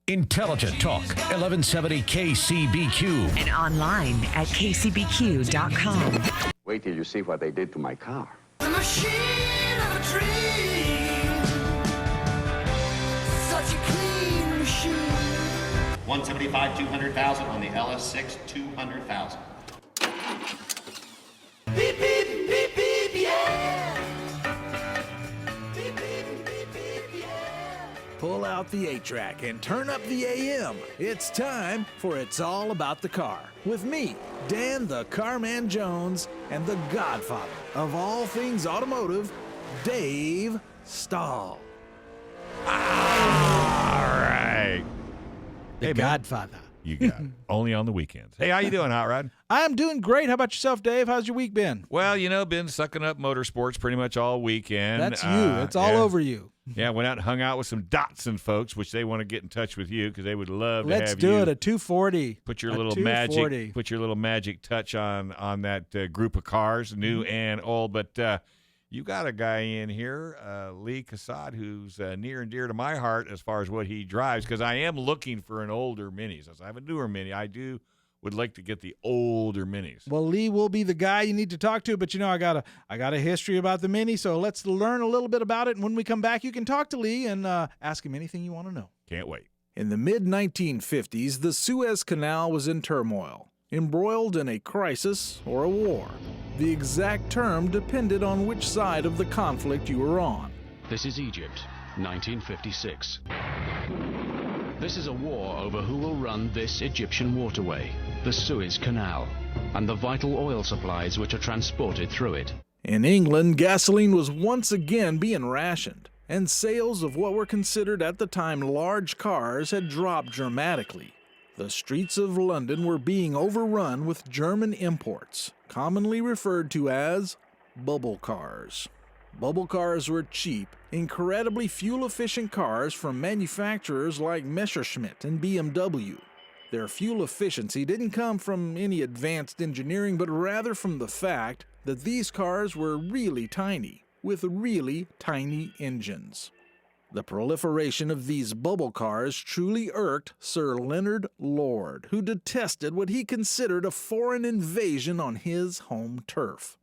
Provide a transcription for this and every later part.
Intelligent Talk, 1170 KCBQ. And online at kcbq.com. Wait till you see what they did to my car. The machine of a dream. Such a clean machine. 175, 200,000 on the LS6, 200,000. Beep, beep, beep, beep, yeah. Beep, beep, beep, beep, yeah. Pull out the 8-track and turn up the AM. It's time for It's All About the Car with me, Dan the Carman Jones, and the godfather of all things automotive, Dave Stahl. All right. The Hey, man. godfather. You got it. Only on the weekends. Hey, how you doing, Hot Rod? I'm doing great. How about yourself, Dave? How's your week been? Well, been sucking up motorsports pretty much all weekend. That's you. It's all over you. Yeah, went out and hung out with some Datsun folks, which they want to get in touch with you because they would love to Let's have do you it, a 240. put your A little 240. magic, put your little magic touch on that group of cars, new and old. But you got a guy in here, Lee Cassad, who's near and dear to my heart as far as what he drives, because I am looking for an older Mini. Since I have a newer Mini, would like to get the older Minis. Well, Lee will be the guy you need to talk to, but I got a history about the Mini, so let's learn a little bit about it. And when we come back, you can talk to Lee and ask him anything you want to know. Can't wait. In the mid-1950s, the Suez Canal was in turmoil, embroiled in a crisis or a war. The exact term depended on which side of the conflict you were on. This is Egypt, 1956. This is a war over who will run this Egyptian waterway, the Suez Canal, and the vital oil supplies which are transported through it. In England, gasoline was once again being rationed, and sales of what were considered at the time large cars had dropped dramatically. The streets of London were being overrun with German imports, commonly referred to as bubble cars. Bubble cars were cheap, incredibly fuel-efficient cars from manufacturers like Messerschmitt and BMW. Their fuel efficiency didn't come from any advanced engineering, but rather from the fact that these cars were really tiny, with really tiny engines. The proliferation of these bubble cars truly irked Sir Leonard Lord, who detested what he considered a foreign invasion on his home turf.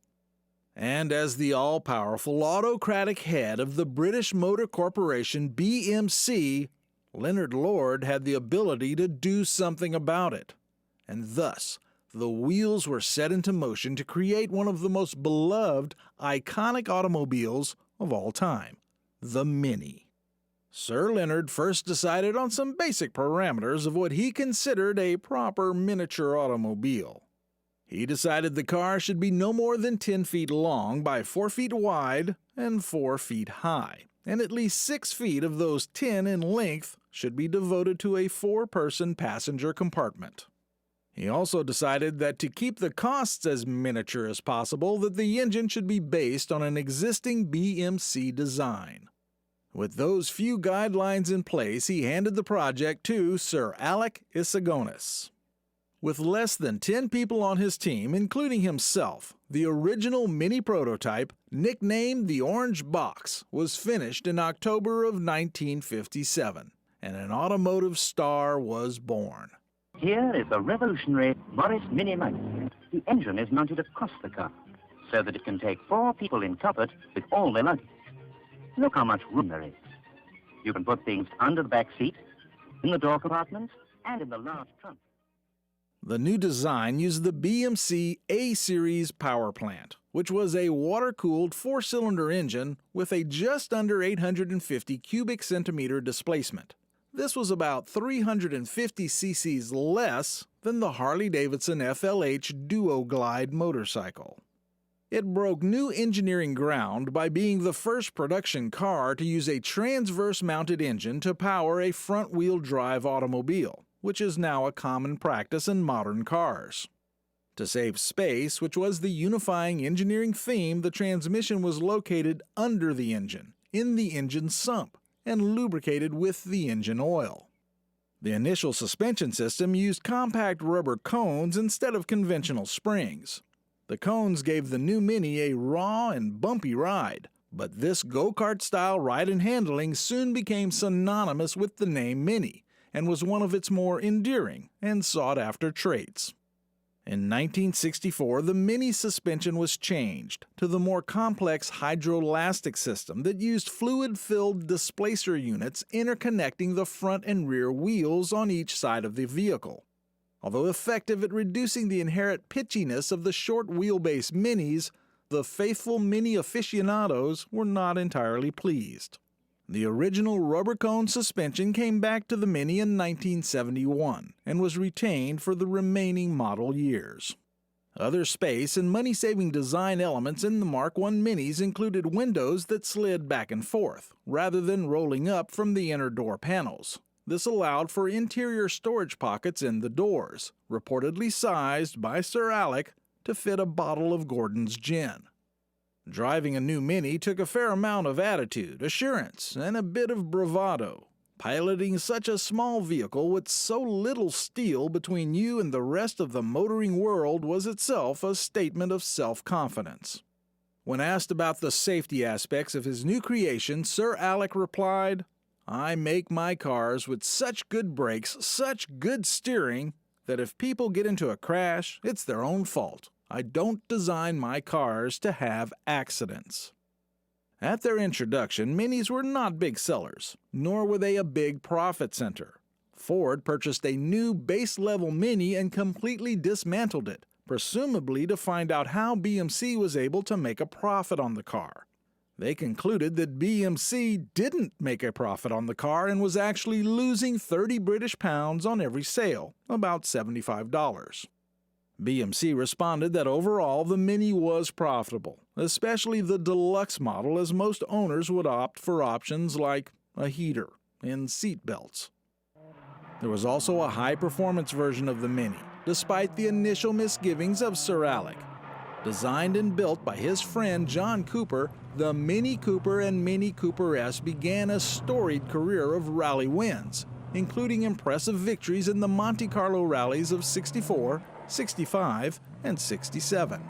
And as the all-powerful autocratic head of the British Motor Corporation BMC, Leonard Lord had the ability to do something about it. And thus, the wheels were set into motion to create one of the most beloved, iconic automobiles of all time, the Mini. Sir Leonard first decided on some basic parameters of what he considered a proper miniature automobile. He decided the car should be no more than 10 feet long by 4 feet wide and 4 feet high, and at least 6 feet of those 10 in length should be devoted to a 4-person passenger compartment. He also decided that to keep the costs as miniature as possible, that the engine should be based on an existing BMC design. With those few guidelines in place, he handed the project to Sir Alec Isagonis. With less than 10 people on his team, including himself, the original Mini prototype, nicknamed the Orange Box, was finished in October of 1957, and an automotive star was born. Here is the revolutionary Morris Mini Mike. The engine is mounted across the car, so that it can take 4 people in comfort with all their luggage. Look how much room there is. You can put things under the back seat, in the door compartments, and in the large trunk. The new design used the BMC A-Series power plant, which was a water-cooled 4-cylinder engine with a just under 850 cubic centimeter displacement. This was about 350 cc's less than the Harley-Davidson FLH Duo Glide motorcycle. It broke new engineering ground by being the first production car to use a transverse-mounted engine to power a front-wheel drive automobile, which is now a common practice in modern cars. To save space, which was the unifying engineering theme, the transmission was located under the engine, in the engine sump, and lubricated with the engine oil. The initial suspension system used compact rubber cones instead of conventional springs. The cones gave the new Mini a raw and bumpy ride, but this go-kart style ride and handling soon became synonymous with the name Mini, and was one of its more enduring and sought-after traits. In 1964, the Mini suspension was changed to the more complex hydroelastic system that used fluid-filled displacer units interconnecting the front and rear wheels on each side of the vehicle. Although effective at reducing the inherent pitchiness of the short wheelbase Minis, the faithful Mini aficionados were not entirely pleased. The original rubber cone suspension came back to the Mini in 1971 and was retained for the remaining model years. Other space and money-saving design elements in the Mark I Minis included windows that slid back and forth, rather than rolling up from the inner door panels. This allowed for interior storage pockets in the doors, reportedly sized by Sir Alec to fit a bottle of Gordon's gin. Driving a new Mini took a fair amount of attitude, assurance, and a bit of bravado. Piloting such a small vehicle with so little steel between you and the rest of the motoring world was itself a statement of self-confidence. When asked about the safety aspects of his new creation, Sir Alec replied, "I make my cars with such good brakes, such good steering, that if people get into a crash, it's their own fault. I don't design my cars to have accidents." At their introduction, Minis were not big sellers, nor were they a big profit center. Ford purchased a new base-level Mini and completely dismantled it, presumably to find out how BMC was able to make a profit on the car. They concluded that BMC didn't make a profit on the car and was actually losing 30 British pounds on every sale, about $75. BMC responded that overall the Mini was profitable, especially the deluxe model, as most owners would opt for options like a heater and seat belts. There was also a high-performance version of the Mini, despite the initial misgivings of Sir Alec. Designed and built by his friend John Cooper, the Mini Cooper and Mini Cooper S began a storied career of rally wins, including impressive victories in the Monte Carlo rallies of '64, '65, and '67.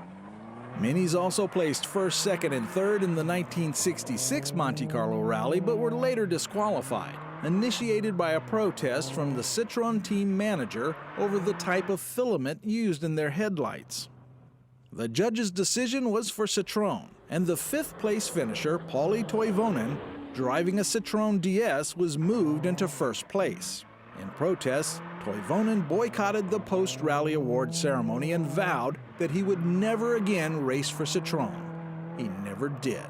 Minis also placed first, second, and third in the 1966 Monte Carlo rally, but were later disqualified, initiated by a protest from the Citroën team manager over the type of filament used in their headlights. The judge's decision was for Citroën, and the fifth-place finisher, Pauli Toivonen, driving a Citroën DS, was moved into first place. In protest, Toivonen boycotted the post-rally award ceremony and vowed that he would never again race for Citroën. He never did.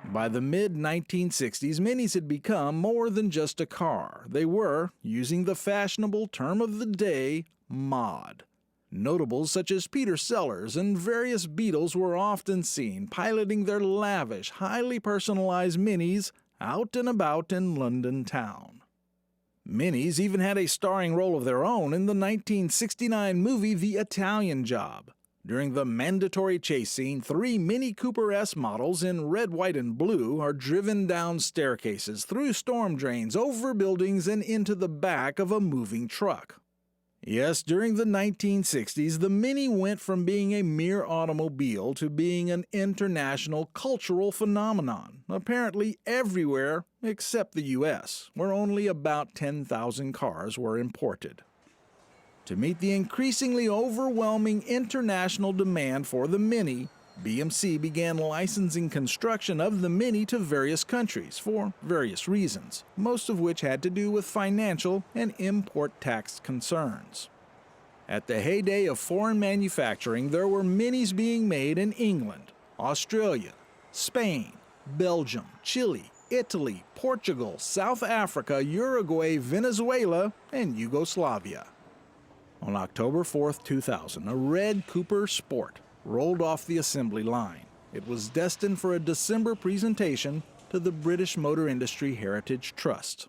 By the mid-1960s, Minis had become more than just a car. They were, using the fashionable term of the day, mod. Notables such as Peter Sellers and various Beatles were often seen piloting their lavish, highly personalized Minis out and about in London town. Minis even had a starring role of their own in the 1969 movie The Italian Job. During the mandatory chase scene, 3 Mini Cooper S models in red, white, and blue are driven down staircases, through storm drains, over buildings, and into the back of a moving truck. Yes, during the 1960s, the Mini went from being a mere automobile to being an international cultural phenomenon, apparently everywhere except the U.S., where only about 10,000 cars were imported. To meet the increasingly overwhelming international demand for the Mini, BMC began licensing construction of the Mini to various countries for various reasons, most of which had to do with financial and import tax concerns. At the heyday of foreign manufacturing, there were Minis being made in England, Australia, Spain, Belgium, Chile, Italy, Portugal, South Africa, Uruguay, Venezuela, and Yugoslavia. On October 4, 2000, a red Cooper Sport rolled off the assembly line. It was destined for a December presentation to the British Motor Industry Heritage Trust.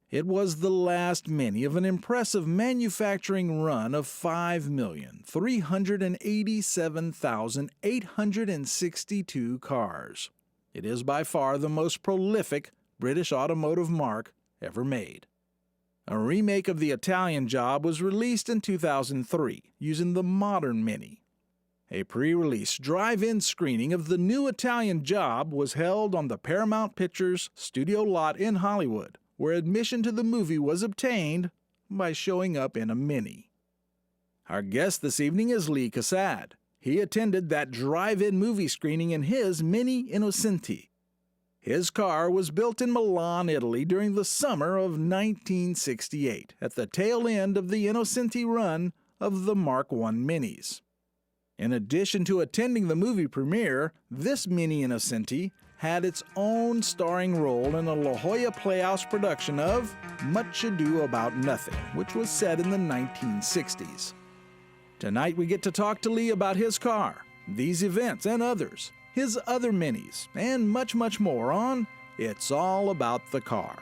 It was the last Mini of an impressive manufacturing run of 5,387,862 cars. It is by far the most prolific British automotive marque ever made. A remake of The Italian Job was released in 2003 using the modern Mini. A pre-release drive-in screening of the new Italian Job was held on the Paramount Pictures studio lot in Hollywood, where admission to the movie was obtained by showing up in a Mini. Our guest this evening is Lee Cassad. He attended that drive-in movie screening in his Mini Innocenti. His car was built in Milan, Italy during the summer of 1968, at the tail end of the Innocenti run of the Mark I Minis. In addition to attending the movie premiere, this Mini Innocenti had its own starring role in a La Jolla Playhouse production of Much Ado About Nothing, which was set in the 1960s. Tonight we get to talk to Lee about his car, these events and others, his other Minis, and much, much more on It's All About the Car.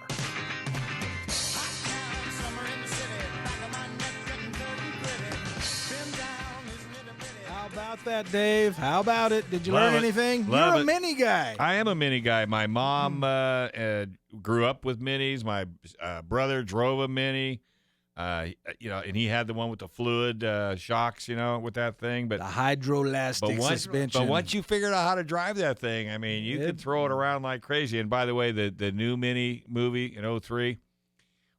How about that, Dave? How about it? Did you learn anything? You're a Mini guy. I am a Mini guy. My mom grew up with Minis. My brother drove a Mini. And he had the one with the fluid shocks, with that thing. But the hydroelastic suspension. But once you figured out how to drive that thing, I mean, you could throw it around like crazy. And by the way, the new Mini movie in 2003,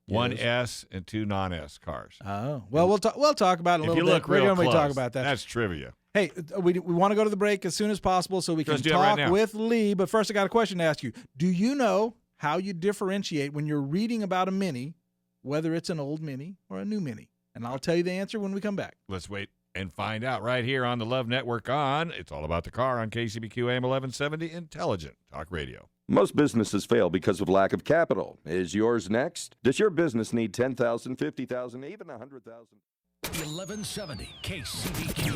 one S and two non-S cars. Oh, well, we'll talk about it a little bit. If you look real close, talk about that. That's trivia. Hey, we want to go to the break as soon as possible so we can talk with Lee. But first, I got a question to ask you. Do you know how you differentiate when you're reading about a Mini, whether it's an old Mini or a new Mini? And I'll tell you the answer when we come back. Let's wait and find out right here on the Love Network on It's All About the Car on KCBQ AM 1170 Intelligent Talk Radio. Most businesses fail because of lack of capital. Is yours next? Does your business need $10,000, $50,000, even $100,000? 1170 KCBQ. You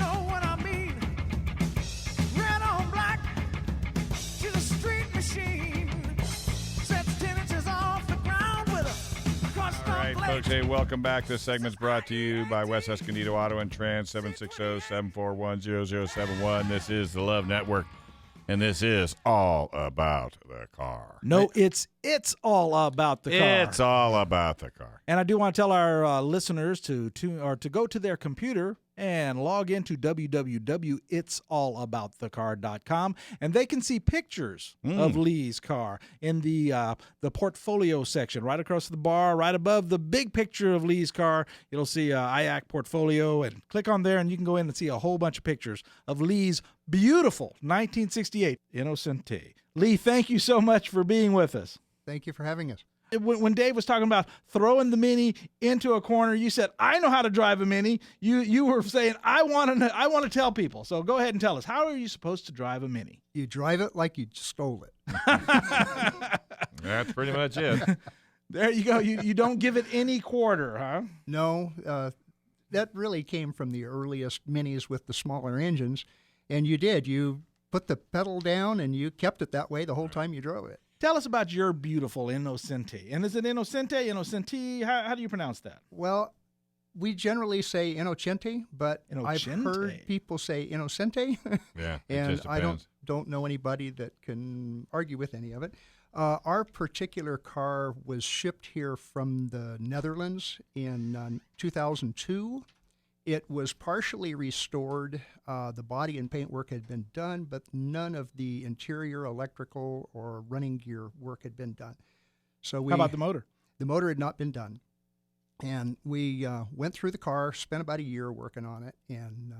know what I mean? Red on black, she's a street machine. Sets 10 inches off the ground with a crushed All right, folks, hey, welcome back. This segment's brought to you by West Escondido Auto and Trans, 760-741-0071. This is the Love Network, and this is all about the car. No, it's all about the car. It's all about the car. And I do want to tell our listeners to go to their computer and log into www.itsallaboutthecar.com, and they can see pictures of Lee's car in the portfolio section, right across the bar, right above the big picture of Lee's car. You'll see IAATC portfolio, and click on there, and you can go in and see a whole bunch of pictures of Lee's beautiful 1968 Innocenti. Lee, thank you so much for being with us. Thank you for having us. When Dave was talking about throwing the Mini into a corner, you said, I know how to drive a Mini. You were saying, I want to tell people. So go ahead and tell us, how are you supposed to drive a Mini? You drive it like you stole it. That's pretty much it. There you go. You don't give it any quarter, huh? No, that really came from the earliest Minis with the smaller engines. And you did. You put the pedal down and you kept it that way the whole time you drove it. Tell us about your beautiful Innocenti. And is it Innocenti? How do you pronounce that? Well, we generally say Innocenti, but I've heard people say Innocenti. Yeah, and I don't know anybody that can argue with any of it. Our particular car was shipped here from the Netherlands in 2002. It was partially restored. The body and paint work had been done, but none of the interior, electrical, or running gear work had been done. So how about the motor? The motor had not been done. And we went through the car, spent about a year working on it, and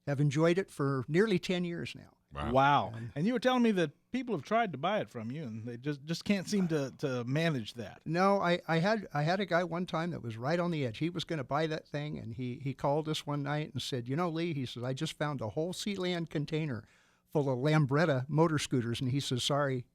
have enjoyed it for nearly 10 years now. Wow. And you were telling me that people have tried to buy it from you, and they just can't seem to manage that. No, I had a guy one time that was right on the edge. He was going to buy that thing, and he called us one night and said, Lee, he says, I just found a whole Sealand container full of Lambretta motor scooters, and he says, sorry.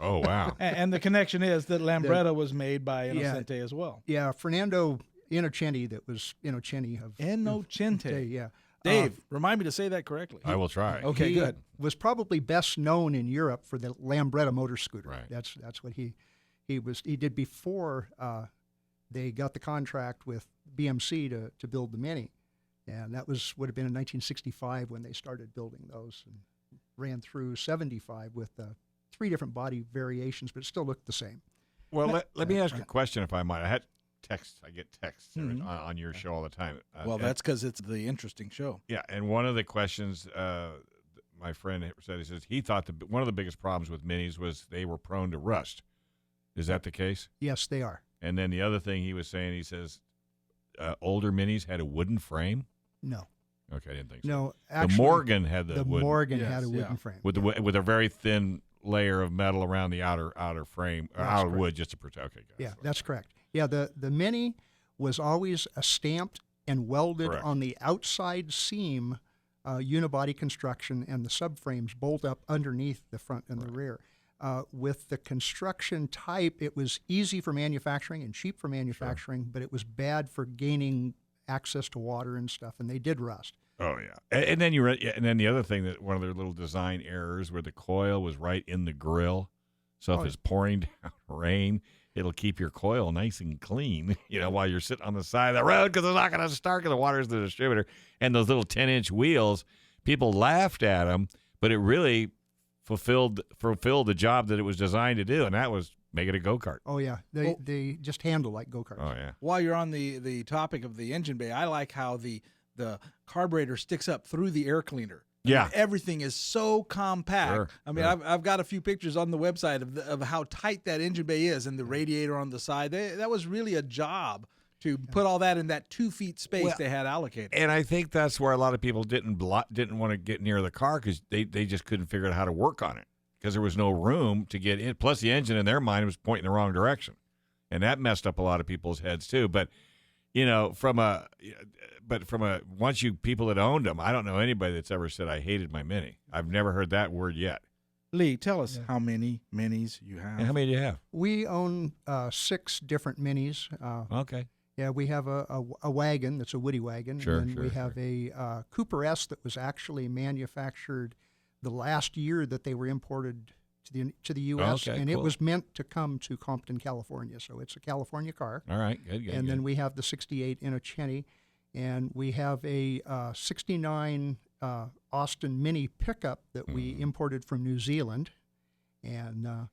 Oh, wow. And the connection is that Lambretta was made by Innocenti as well. Yeah, Fernando Innocenti, that was Innocenti of Innocenti. Yeah. Dave, remind me to say that correctly. I will try. Okay, good. Was probably best known in Europe for the Lambretta motor scooter. Right. That's what he did before they got the contract with BMC to build the Mini, and that would have been in 1965 when they started building those, and ran through 75 with 3 different body variations, but it still looked the same. Well, let me ask you a question, if I might. I get texts on your show all the time. Well, that's because it's the interesting show. Yeah, and one of the questions my friend said, he says he thought one of the biggest problems with minis was they were prone to rust. Is that the case? Yes, they are. And then the other thing he was saying, he says older minis had a wooden frame. No. Okay, I didn't think so. No, actually, the Morgan had the wooden. Morgan had a wooden frame with a very thin layer of metal around the outer frame, outer wood, just to protect. Okay, yeah, that's correct. Yeah, the Mini was always stamped and welded on the outside seam, unibody construction, and the subframes bolt up underneath the front and the rear. With the construction type, it was easy for manufacturing and cheap for manufacturing, but it was bad for gaining access to water and stuff, and they did rust. Oh yeah, and then and then the other thing, that one of their little design errors where the coil was right in the grill, so if it's pouring down rain, it'll keep your coil nice and clean, while you're sitting on the side of the road, because it's not going to start because the water's the distributor. And those little 10-inch wheels, people laughed at them, but it really fulfilled the job that it was designed to do, and that was make it a go-kart. Oh yeah, they just handle like go-karts. Oh yeah. While you're on the topic of the engine bay, I like how the carburetor sticks up through the air cleaner. Yeah, everything is so compact. Sure, I mean, I've got a few pictures on the website of how tight that engine bay is, and the radiator on the side. That was really a job to put all that in that 2 feet space they had allocated. And I think that's where a lot of people didn't want to get near the car, because they just couldn't figure out how to work on it, because there was no room to get in. Plus, the engine in their mind was pointing the wrong direction, and that messed up a lot of people's heads too. But once people that owned them, I don't know anybody that's ever said I hated my Mini. I've never heard that word yet. Lee, tell us how many Minis you have. And how many do you have? We own 6 different Minis. Okay. Yeah, we have a wagon that's a Woody wagon. Sure, and then we have a Cooper S that was actually manufactured the last year that they were imported to the U.S. Okay, and cool. It was meant to come to Compton, California. So it's a California car. All right, good. And then we have the 68 Innocenti, and we have a 69 Austin Mini pickup that we imported from New Zealand. And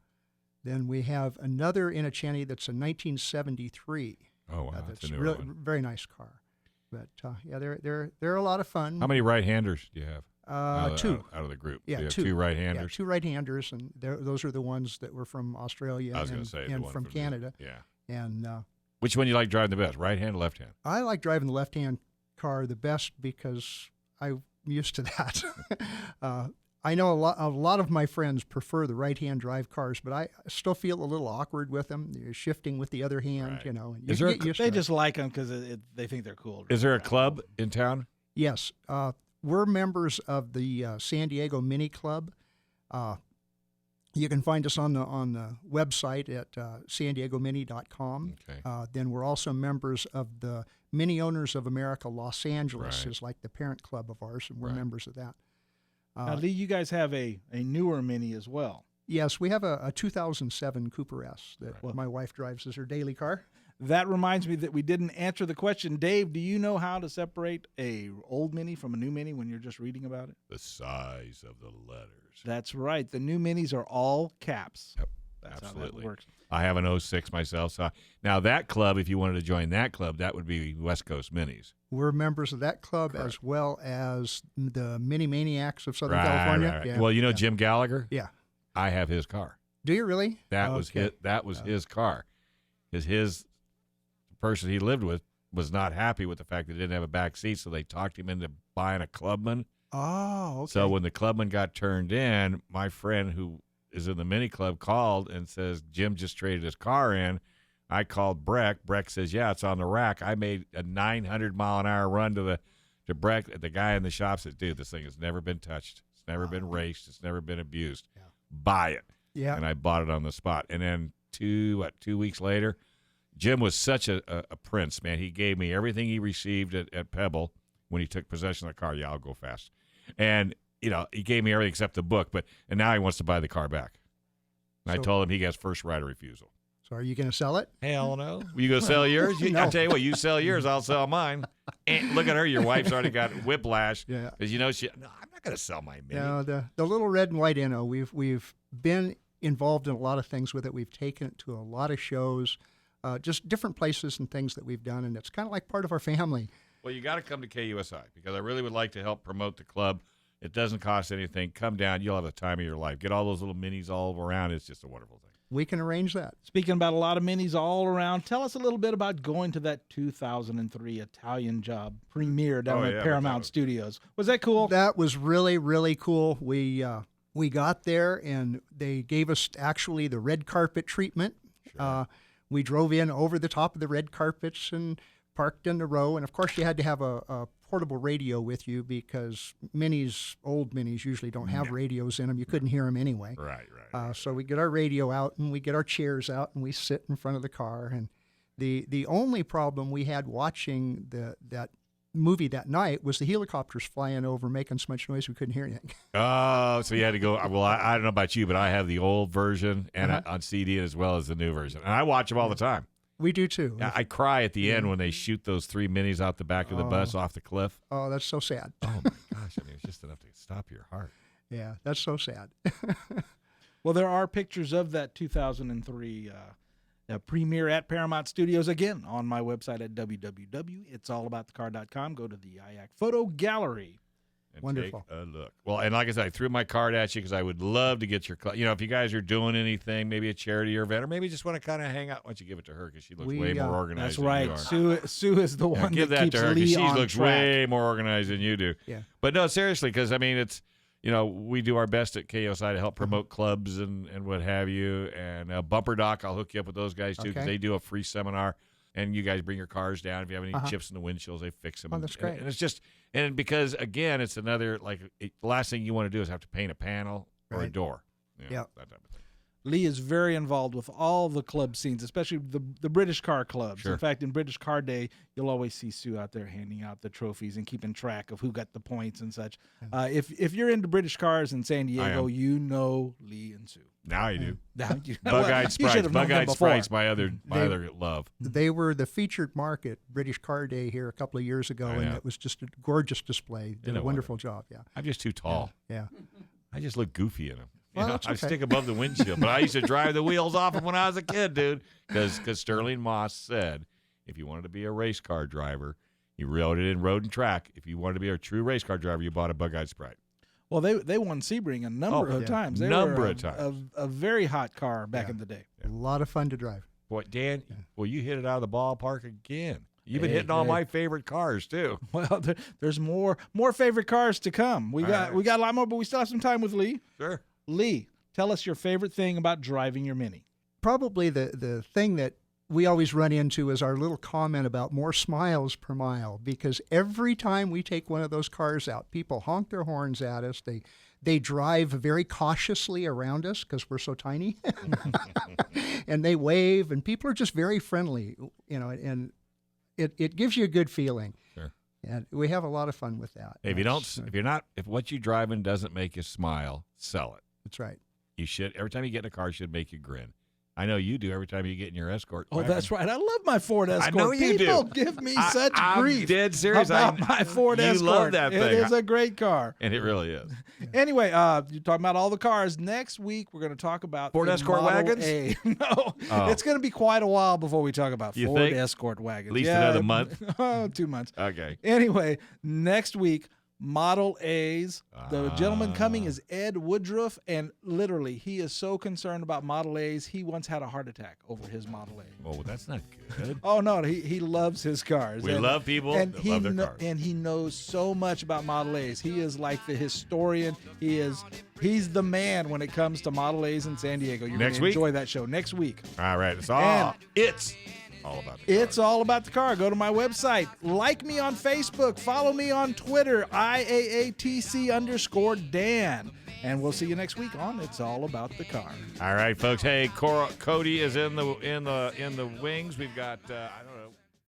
then we have another Innocenti that's a 1973. Oh, wow, that's a really one. Very nice car. But, yeah, they're a lot of fun. How many right-handers do you have? 2. Out of the group. Yeah, you have 2. 2 right-handers? Yeah, 2 right-handers, and those are the ones that were from Australia and from Canada. Yeah. And which one do you like driving the best, right-hand or left-hand? I like driving the left-hand car the best because I'm used to that. I know a lot of my friends prefer the right-hand drive cars, but I still feel a little awkward with them. You're shifting with the other hand, Right. And Is you there get used to They it. just like them because they think they're cool. Is there a club in town? Yes. We're members of the San Diego Mini Club. You can find us on the website at sandiegomini.com. Okay. Then we're also members of the Mini Owners of America Los Angeles, Right. is like the parent club of ours, and we're Right. members of that. Now, Lee, you guys have a newer Mini as well. Yes, we have a 2007 Cooper S that Right. my wife drives as her daily car. That reminds me that we didn't answer the question. Dave, do you know how to separate a old Mini from a new Mini when you're just reading about it? The size of the letters. That's right. The new Minis are all caps. Yep. That's Absolutely. how that works. I have an 06 myself. So now that club, if you wanted to join that club, that would be West Coast Minis. We're members of that club Correct. as well as the Mini Maniacs of Southern Right, California. right. Yeah, Well, you know yeah. Jim Gallagher? Yeah. I have his car. Do you really? That was his car. His person he lived with was not happy with the fact that he didn't have a back seat, so they talked him into buying a Clubman. Oh, okay. So when the Clubman got turned in, my friend who is in the Mini Club called and says, Jim just traded his car in. I called Breck. Breck says, yeah, it's on the rack. I made a 900-mile-an-hour run to Breck. The guy in the shop said, dude, this thing has never been touched. It's never been raced. It's never been abused. Yeah. Buy it. Yeah. And I bought it on the spot. And then 2 weeks later, Jim was such a prince, man. He gave me everything he received at Pebble when he took possession of the car. Yeah, I'll go fast. And, he gave me everything except the book, and now he wants to buy the car back. And I told him he gets first right of refusal. So are you going to sell it? Hell no. You going to sell yours? No. I'll tell you what, you sell yours, I'll sell mine. And look at her. Your wife's already got whiplash. Yeah. Because, no, I'm not going to sell my Mini. No, the little red and white Inno, we've been involved in a lot of things with it. We've taken it to a lot of shows, just different places and things that we've done, and it's kind of like part of our family. Well, you got to come to KUSI because I really would like to help promote the club It doesn't cost anything. Come down. You'll have the time of your life. Get all those little minis all around. It's just a wonderful thing. We can arrange that. Speaking about a lot of minis all around, tell us a little bit about going to that 2003 Italian Job premiere down at Paramount Studios. Was that cool? That was really, really cool. We got there, and they gave us actually the red carpet treatment. Sure. We drove in over the top of the red carpets and parked in the row. And, of course, you had to have a portable radio with you because old minis usually don't have radios in them. You couldn't hear them anyway. Right. So we get our radio out, and we get our chairs out, and we sit in front of the car. And the only problem we had watching that movie that night was the helicopters flying over making so much noise we couldn't hear anything. Oh, so you had to go. Well, I don't know about you, but I have the old version and on CD as well as the new version. And I watch them all the time. We do too. I cry at the end when they shoot those 3 minis out the back of the bus off the cliff. Oh, that's so sad. Oh, my gosh. I mean, it's just enough to stop your heart. Yeah, that's so sad. Well, there are pictures of that 2003 premiere at Paramount Studios, again, on my website at www.itsallaboutthecar.com. Go to the IAATC photo gallery. And wonderful. Take a look. Well, and like I said, I threw my card at you because I would love to get your, if you guys are doing anything, maybe a charity or event, or maybe just want to kind of hang out. Why don't you give it to her because she looks way more organized than you are. That's right. Sue is the one give that that keeps to her Lee she on looks track. way more organized than you do. Yeah. But no, seriously, because, I mean, it's, we do our best at KOSI to help promote clubs and what have you. And Bumper Doc, I'll hook you up with those guys, too, because they do a free seminar. And you guys bring your cars down. If you have any chips in the windshields, they fix them. Oh, that's great. And it's just, and because, again, it's another, the last thing you want to do is have to paint a panel or a door. Yeah. That type of thing. Lee is very involved with all the club scenes, especially the British car clubs. Sure. In fact, in British Car Day, you'll always see Sue out there handing out the trophies and keeping track of who got the points and such. If you're into British cars in San Diego, you know Lee and Sue. Now you do. Now you Bug-eyed Sprites. Bug-eyed Sprites, my other love. They were the featured mark at British Car Day here a couple of years ago, and it was just a gorgeous display. Did a wonderful job, yeah. I'm just too tall. Yeah. I just look goofy in them. Well, I okay. stick above the windshield, but I used to drive the wheels off them when I was a kid, dude. Because Sterling Moss said, if you wanted to be a race car driver, he wrote it in Road and Track. If you wanted to be a true race car driver, you bought a Bug-eyed Sprite. Well, they won Sebring a number of times. They number were of times. A very hot car back in the day. A lot of fun to drive. Boy, Dan, well, you hit it out of the ballpark again. You've been hitting all my favorite cars too. Well, there's more favorite cars to come. We got a lot more, but we still have some time with Lee. Sure. Lee, tell us your favorite thing about driving your Mini. Probably the thing that we always run into is our little comment about more smiles per mile, because every time we take one of those cars out, people honk their horns at us. They drive very cautiously around us because we're so tiny, and they wave, and people are just very friendly, and it gives you a good feeling. Sure. And we have a lot of fun with that. If what you're driving doesn't make you smile, sell it. That's right. You should. Every time you get in a car, it should make you grin. I know you do every time you get in your Escort. Oh, that's right. I love my Ford Escort. I know you People do. give me such grief. I'm dead serious about my Ford Escort. You love that thing. It is a great car. And it really is. Anyway, you're talking about all the cars. Next week, we're going to talk about Ford Escort Model wagons? A. No, it's going to be quite a while before we talk about You Ford think? Escort wagons. At least another month? 2 months. Okay. Anyway, next week, Model A's. The gentleman coming is Ed Woodruff, and literally, he is so concerned about Model A's, he once had a heart attack over his Model A. Oh, that's not good. Oh, no, he loves his cars. We love people that love their cars. And he knows so much about Model A's. He is like the historian. He's the man when it comes to Model A's in San Diego. You're going to enjoy that show next week. All right. It's all about the car. It's all about the car. Go to my website. Like me on Facebook. Follow me on Twitter, IAATC_Dan. And we'll see you next week on It's All About the Car. All right, folks. Hey, Cody is in the wings. We've got I don't know.